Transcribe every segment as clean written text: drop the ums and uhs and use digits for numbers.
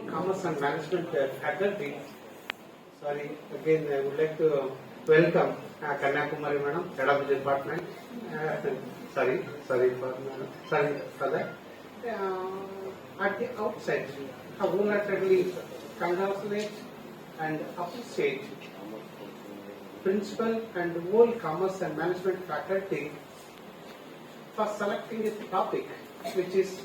Commerce and Management faculty. Sorry, again I would like to welcome Kanyakumari Madam, Head of the Department. Sorry for that. At the outset, I wholeheartedly congratulate and appreciate Principal and whole Commerce and Management faculty for selecting a topic which is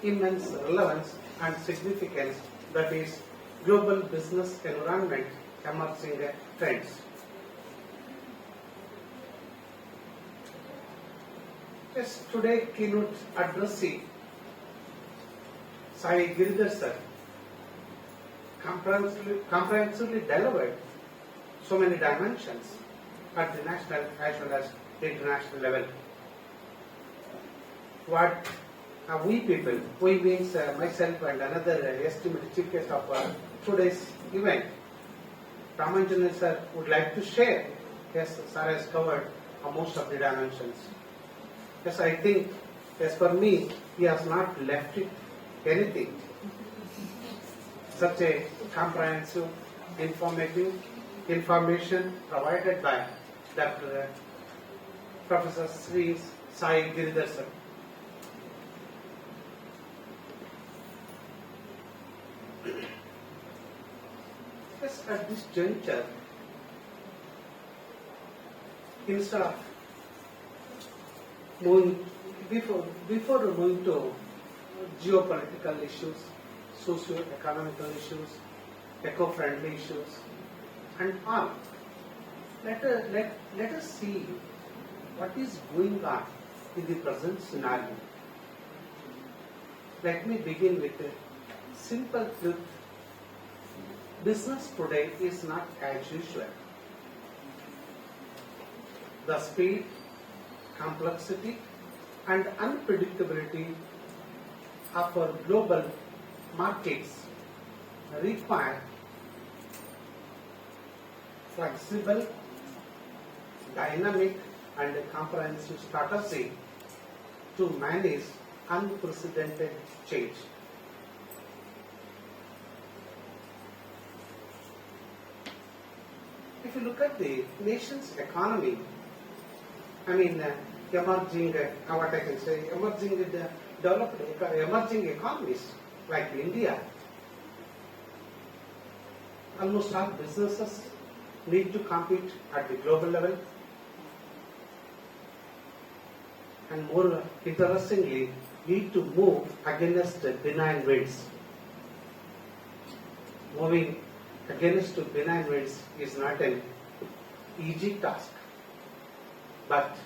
immense relevance and significance, that is global business environment emerging trends. Yes, today keynote addressee Sai Giridhar sir comprehensively delivered so many dimensions at the national as well as international level. What we people, we means myself and another esteemed chief guest of today's event, Ramanjan sir, would like to share. Yes, sir has covered most of the dimensions. Yes, I think, as for me, he has not left it anything. Such a comprehensive, informative information provided by Dr. Professor Sri Sai Giridhar sir. Yes, at this juncture, instead of moving before moving to geopolitical issues, socio-economical issues, eco-friendly issues, and all, let us see what is going on in the present scenario. Let me begin with a simple truth. Business today is not as usual. The speed, complexity, and unpredictability of our global markets require flexible, dynamic, and comprehensive strategy to manage unprecedented change. If you look at the nation's economy, emerging, what I can say, emerging economies like India, almost all businesses need to compete at the global level, and more interestingly, need to move against benign winds. Moving against benign winds is not an easy task, but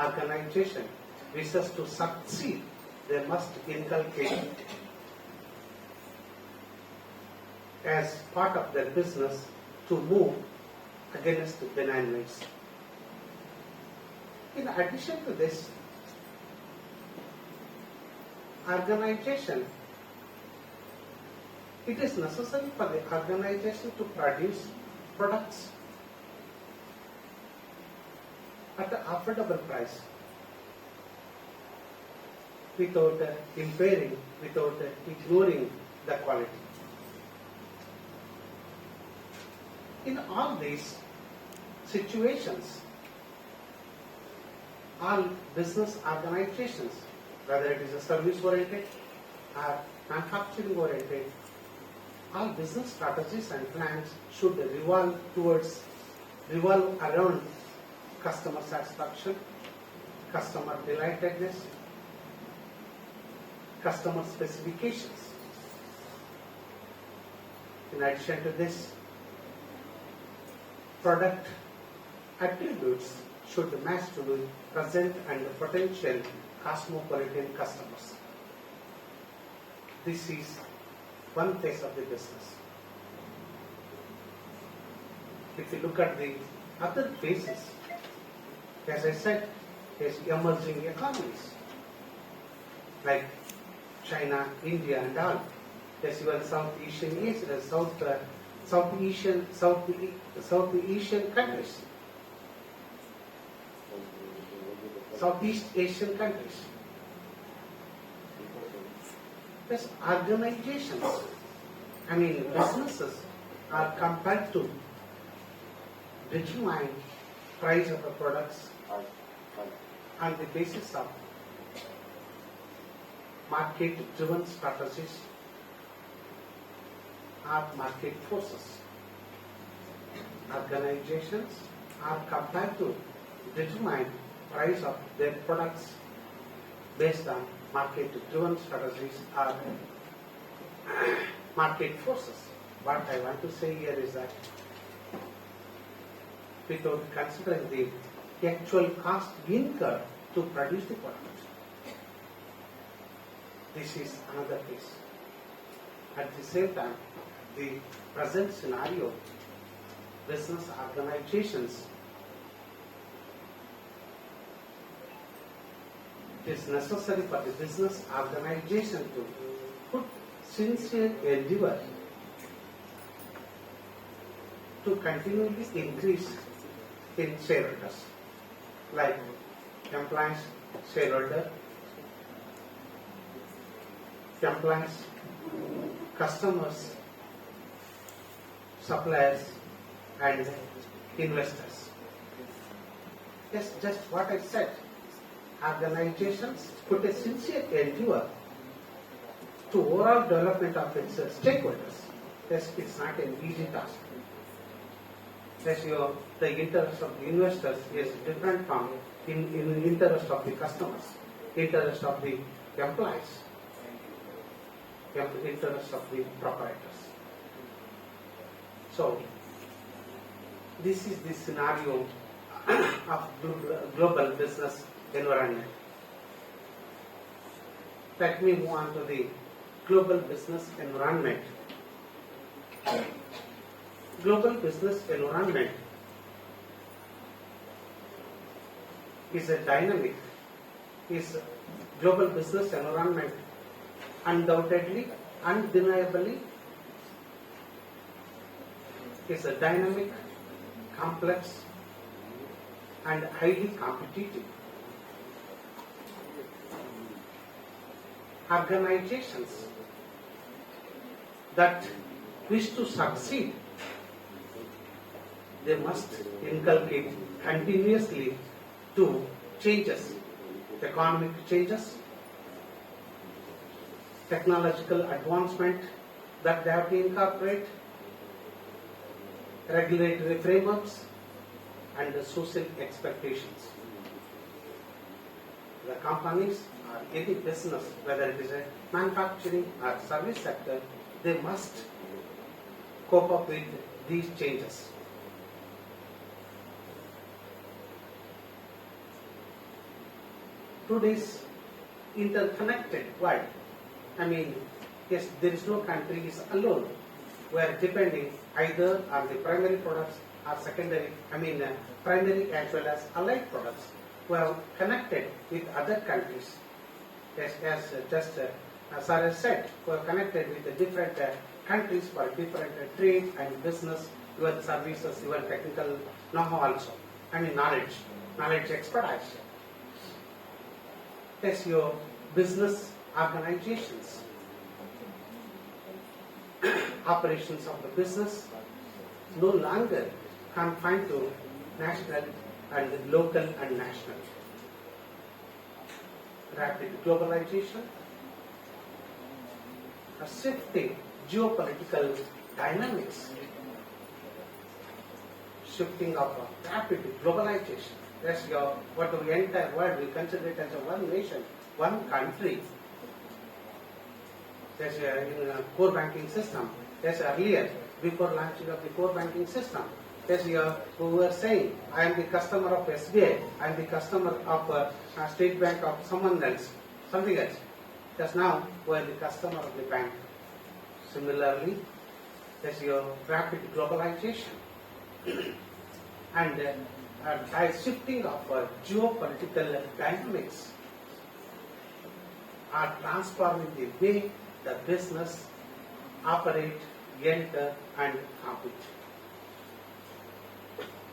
organization wishes to succeed, they must inculcate as part of their business to move against benign winds. In addition to this, organization, it is necessary for the organization to produce products at an affordable price without impairing, without ignoring the quality. In all these situations, all business organizations, whether it is a service-oriented or manufacturing-oriented, all business strategies and plans should revolve around customer satisfaction, customer delightedness, customer specifications. In addition to this, product attributes should match to the present and potential cosmopolitan customers. This is one phase of the business. If you look at the other phases, as I said, is emerging economies like China, India, and all. As well, South Asian countries, Southeast Asian countries. Yes, organizations, businesses are compelled to determine price of the products on the basis of market-driven strategies or market forces. Organizations are compelled to determine price of their products based on market-driven strategies or market forces. What I want to say here is that without considering the actual cost incurred to produce the product, this is another case. At the same time, the present scenario, business organizations, it is necessary for the business organization to put sincere endeavor to continually increase in shareholders, like compliance shareholder, compliance customers, suppliers, and investors. Yes, just what I said. Organizations put a sincere endeavor to overall development of its stakeholders. Yes, it's not an easy task. Yes, the interest of the investors is different from in interest of the customers, interest of the employees, interest of the proprietors. So, this is the scenario of global business environment. Let me move on to the global business environment. Global business environment is a dynamic, global business environment undoubtedly, undeniably is a dynamic, complex, and highly competitive. Organizations that wish to succeed, they must inculcate continuously to changes, economic changes, technological advancement that they have to incorporate, regulatory frameworks, and the social expectations. The companies or any business, whether it is a manufacturing or service sector, they must cope up with these changes. Today's interconnected world, yes, there is no country is alone. We are depending either on the primary products or secondary, primary as well as allied products. We are connected with other countries. As Sir has said, we are connected with the different countries for different trade and business, even services, even technical know-how also. Knowledge expertise. Yes, your business organizations, operations of the business no longer confined to national and local and national. Rapid globalization, a shifting geopolitical dynamics, shifting of rapid globalization. That's what the entire world we consider it as a one nation, one country. There's a core banking system. There's earlier, before launching of the core banking system, there's who were saying, I am the customer of SBI, I am the customer of State Bank of someone else, something else. Just now, we are the customer of the bank. Similarly, there's your rapid globalization and by shifting of geopolitical dynamics are transforming the way the business operate, enter, and compete.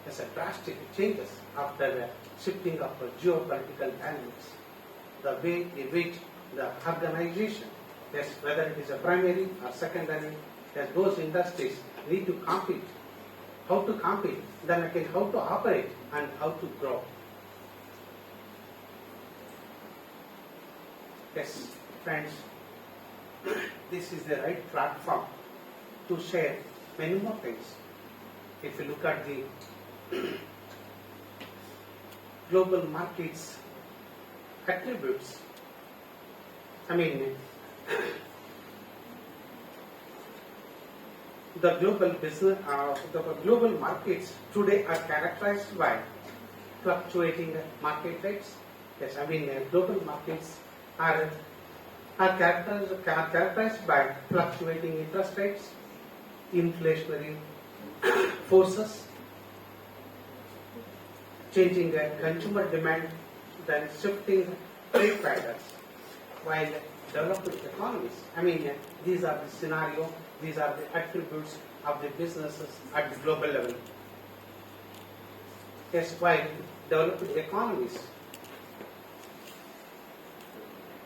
There's a drastic changes after the shifting of geopolitical dynamics. The way in which the organization Yes, whether it is a primary or secondary, yes, those industries need to compete. How to compete, then again how to operate and how to grow. Yes, friends, this is the right platform to share many more things. If you look at the global markets attributes, the global business, the global markets today are characterized by fluctuating market rates. Yes, global markets are characterized by fluctuating interest rates, inflationary forces, changing consumer demand, then shifting trade patterns. While developed economies, these are the scenario, these are the attributes of the businesses at the global level. Yes, while developed economies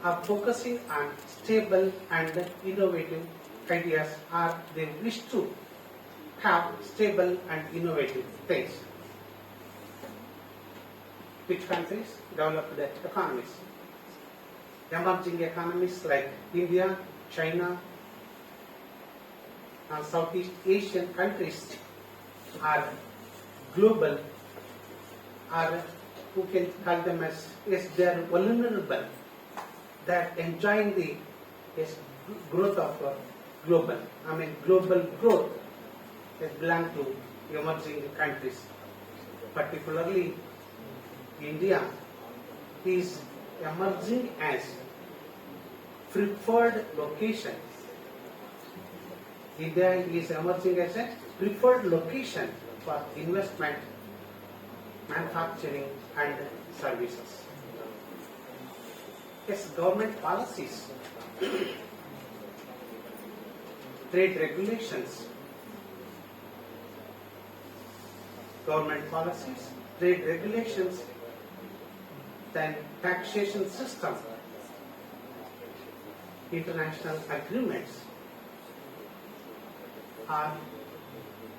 are focusing on stable and innovative ideas, or they wish to have stable and innovative things. Which countries? Developed economies. Emerging economies like India, China, and Southeast Asian countries are global, or who can call them as, yes, they are vulnerable. They are enjoying the growth of global. Global growth belongs to emerging countries. Particularly, India is emerging as preferred location. India is emerging as a preferred location for investment, manufacturing and services. Yes, government policies, trade regulations, government policies, trade regulations, then taxation system, international agreements are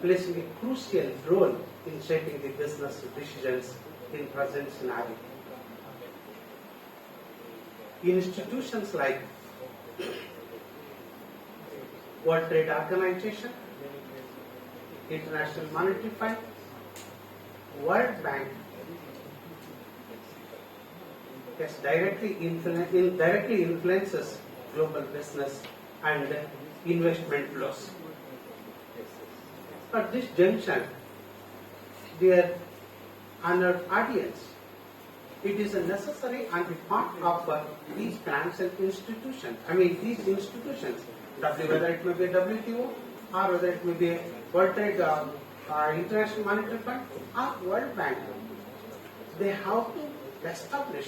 playing a crucial role in shaping the business decisions in present scenario. Institutions like World Trade Organization, International Monetary Fund, World Bank, directly influences global business and investment flows. At this junction, dear honored audience, it is necessary on the part of these financial institutions. These institutions, whether it may be WTO or whether it may be World Trade International Monetary Fund or World Bank, they have to establish.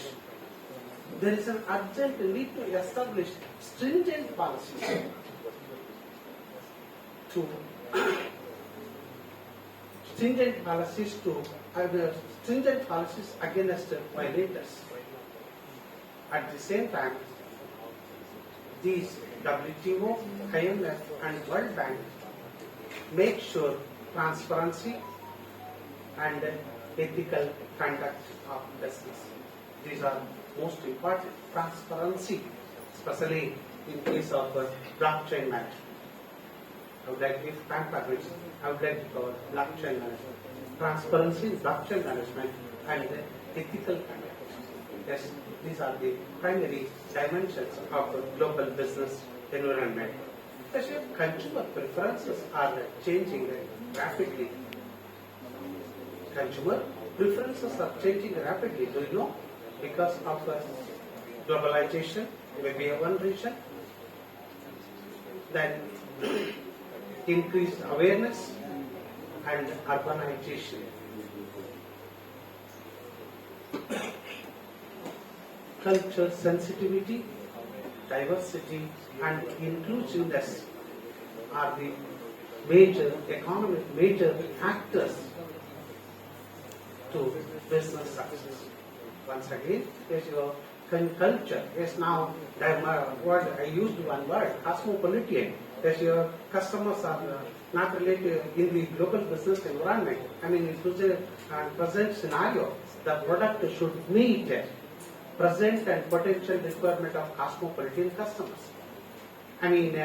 There is an urgent need to establish stringent policies stringent policies against violators. At the same time, these WTO, IMF and World Bank make sure transparency and ethical conduct of business. These are most important. Transparency, especially in case of blockchain management. I would like, if time permits, I would like to cover blockchain management. Transparency, blockchain management, and ethical conduct. Yes, these are the primary dimensions of global business environment. Especially consumer preferences are changing rapidly. Consumer preferences are changing rapidly. Do you know? Because of globalization, maybe one reason. Then increased awareness and urbanization. Culture sensitivity, diversity and inclusiveness are the major factors to business success. Once again, here's your culture. Yes, now word I used one word, cosmopolitan. Yes, your customers are not related in the global business environment. I mean, in present scenario, the product should meet present and potential requirement of cosmopolitan customers. I mean,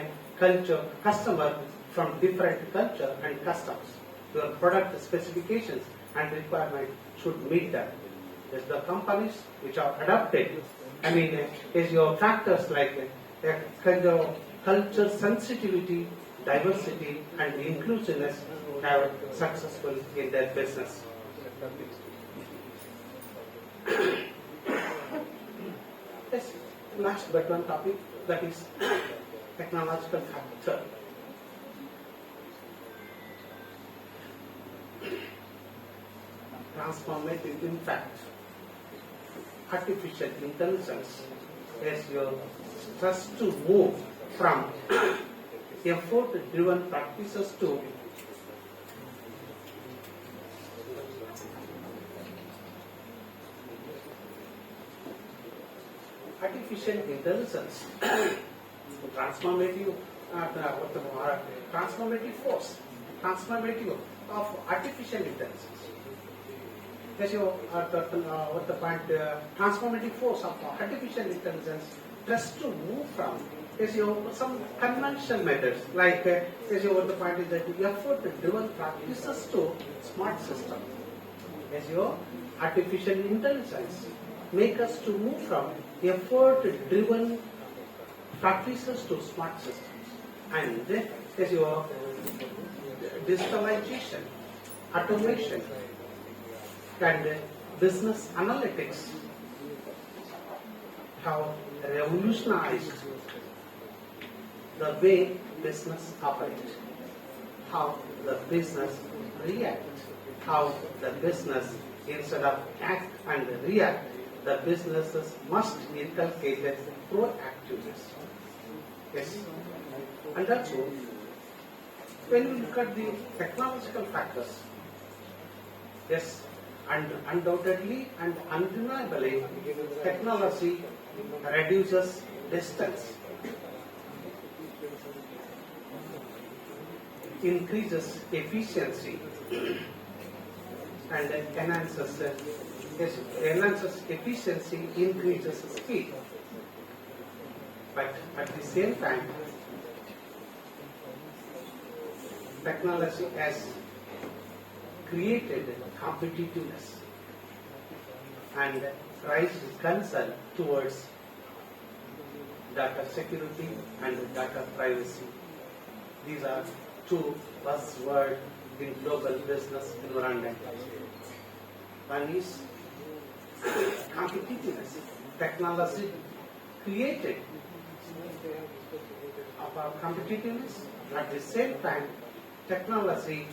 customer from different culture and customs. Your product specifications and requirement should meet that. Yes, the companies which are adapted, I mean, is your factors like kind of culture sensitivity, diversity, and inclusiveness have successful in their business. Yes, last but one topic, that is technological factor. Transformative impact. Artificial intelligence is your stress to move from effort-driven practices to artificial intelligence, transformative force, transformative of artificial intelligence. Yes, you what the point? Transformative force of artificial intelligence just to move from some conventional methods like what the point is that effort-driven practices to smart system. Yes, your artificial intelligence make us to move from effort-driven practices to smart systems, and then yes, your digitalization, automation, and business analytics have revolutionized the way business operates, how the business reacts, how the business, instead of act and react, the businesses must inculcate proactiveness. Yes. And also, when we look at the technological factors, yes, and undoubtedly and undeniably, technology reduces distance, increases efficiency, and enhances efficiency, increases speed. But at the same time, technology has created competitiveness and raised concern towards data security and data privacy. These are two buzzwords in global business environment. One is competitiveness. Technology created about competitiveness. At the same time, technology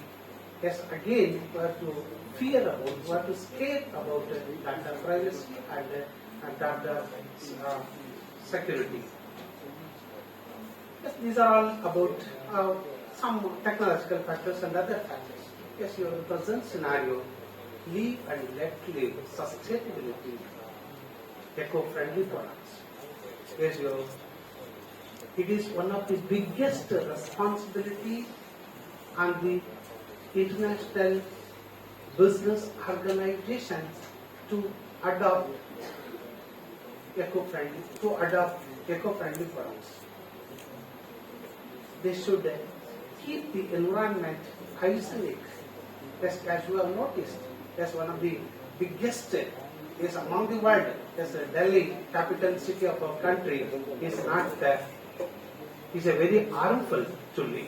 has again were to fear about, were to scare about data privacy and data security. Yes, these are all about some technological factors and other factors. Yes, your present scenario, live and let live, sustainability, eco-friendly products. Yes, it is one of the biggest responsibility on the international business organizations to adopt eco-friendly products. They should keep the environment hygienic. As you have noticed, as one of the biggest is among the world, as Delhi, capital city of our country, is not is a very harmful to live.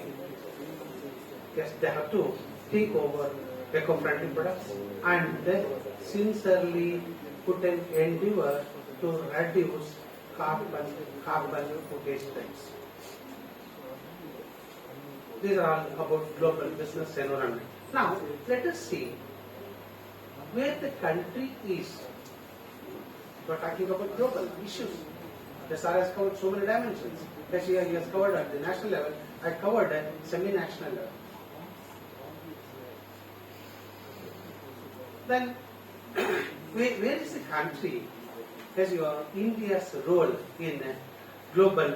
Yes, they have to take over eco-friendly products and then sincerely put an endeavor to reduce carbon wastage. These are all about global business environment. Now, let us see where the country is. We are talking about global issues. The SAR has covered so many dimensions. This year he has covered at the national level. I covered at semi-national level. Then, where is the country as your India's role in global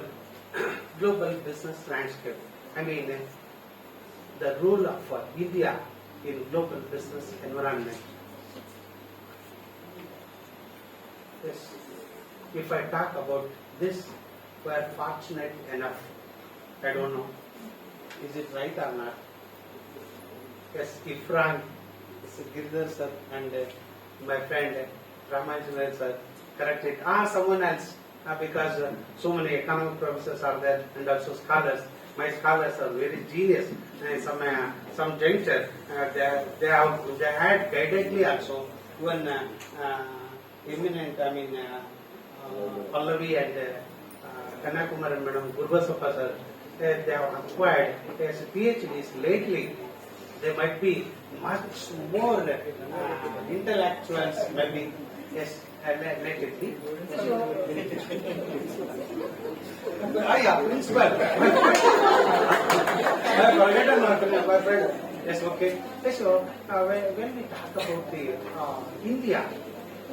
global business landscape. I mean, the role of India in global business environment. Yes, if I talk about this, we are fortunate enough. I don't know, is it right or not? Yes, Ifran, Girdhar sir, and my friend Ramanjan sir corrected. Someone else, because so many economic professors are there and also scholars. My scholars are very genius. Some juncture they had guided me also. Even eminent, Pallavi and Kanyakumaran Madam Gurbasappa sir, they have acquired as PhDs lately. They might be much more intellectuals, maybe. Yes, lately. Yeah, principal. My friend. Yes, okay. So, when we talk about the India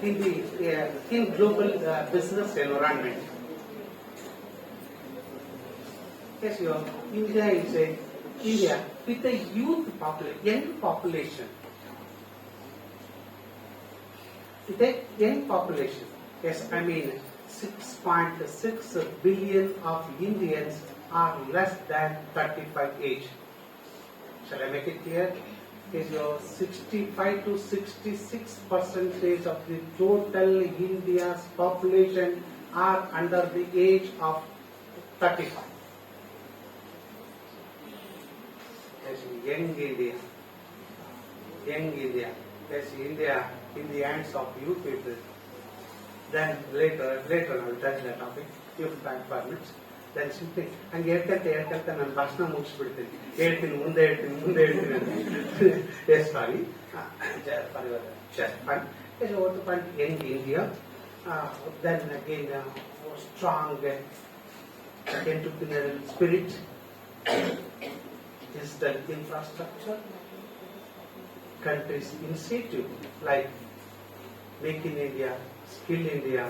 in global business environment, yes, India is India with a young population. With a young population, yes, 6.6 billion of Indians are less than 35 age. Shall I make it clear? Is 65 to 66% of the total India's population are under the age of 35. Yes, young India. Yes, India in the hands of you people. Then later I will touch that topic if time permits. Then simply, and ಹೇಳ್ಕಂತ ನಾನು ಭಾಷಣ ಮುಗಿಸ್ಬಿಡ್ತೀನಿ. ಹೇಳ್ತೀನಿ Yes, sorry. Just fun. Yes, what to find young India. Then again, strong entrepreneurial spirit, digital infrastructure, countries' initiative like Make in India, Skill India,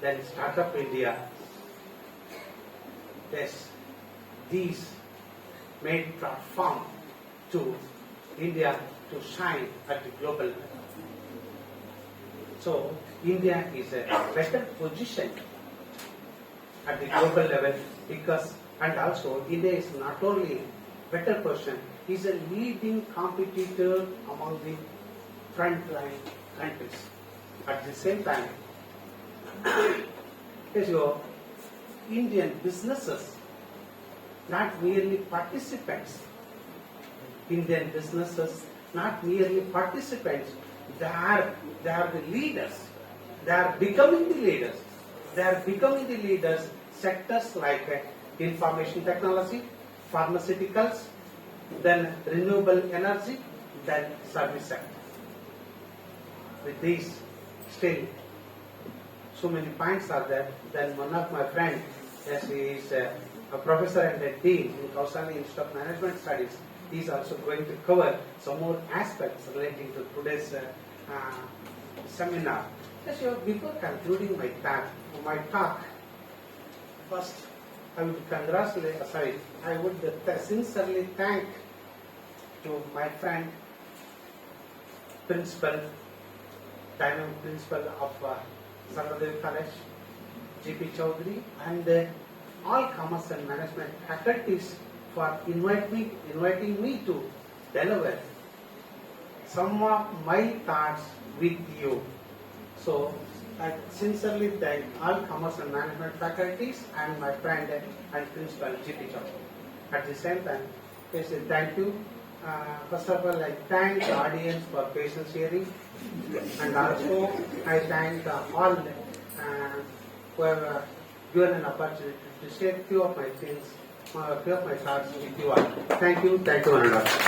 then Startup India. Yes, these made platform to India to shine at the global level. So India is a better position at the global level because, and also India is not only better position, is a leading competitor among the frontline countries. At the same time, as your Indian businesses, not merely participants. Indian businesses, not merely participants. They are the leaders. They are becoming the leaders. They are becoming the leaders. Sectors like information technology, pharmaceuticals, then renewable energy, then service sector. With these, still, so many points are there. Then one of my friends, yes, he is a professor and a dean in Kausali Institute of Management Studies. He is also going to cover some more aspects relating to today's seminar. Yes, before concluding my talk, first I would sincerely thank to my friend, Dynamic Principal of Sadyojathappa College, G.P. Chaudhary, and all Commerce and Management faculties for inviting me to deliver some of my thoughts with you. So I sincerely thank all Commerce and Management faculties and my friend and Principal G.P. Chaudhary. At the same time, I say thank you. First of all, I thank the audience for patience hearing, and also I thank all who have given an opportunity to share few of my thoughts with you all. Thank you, one and all.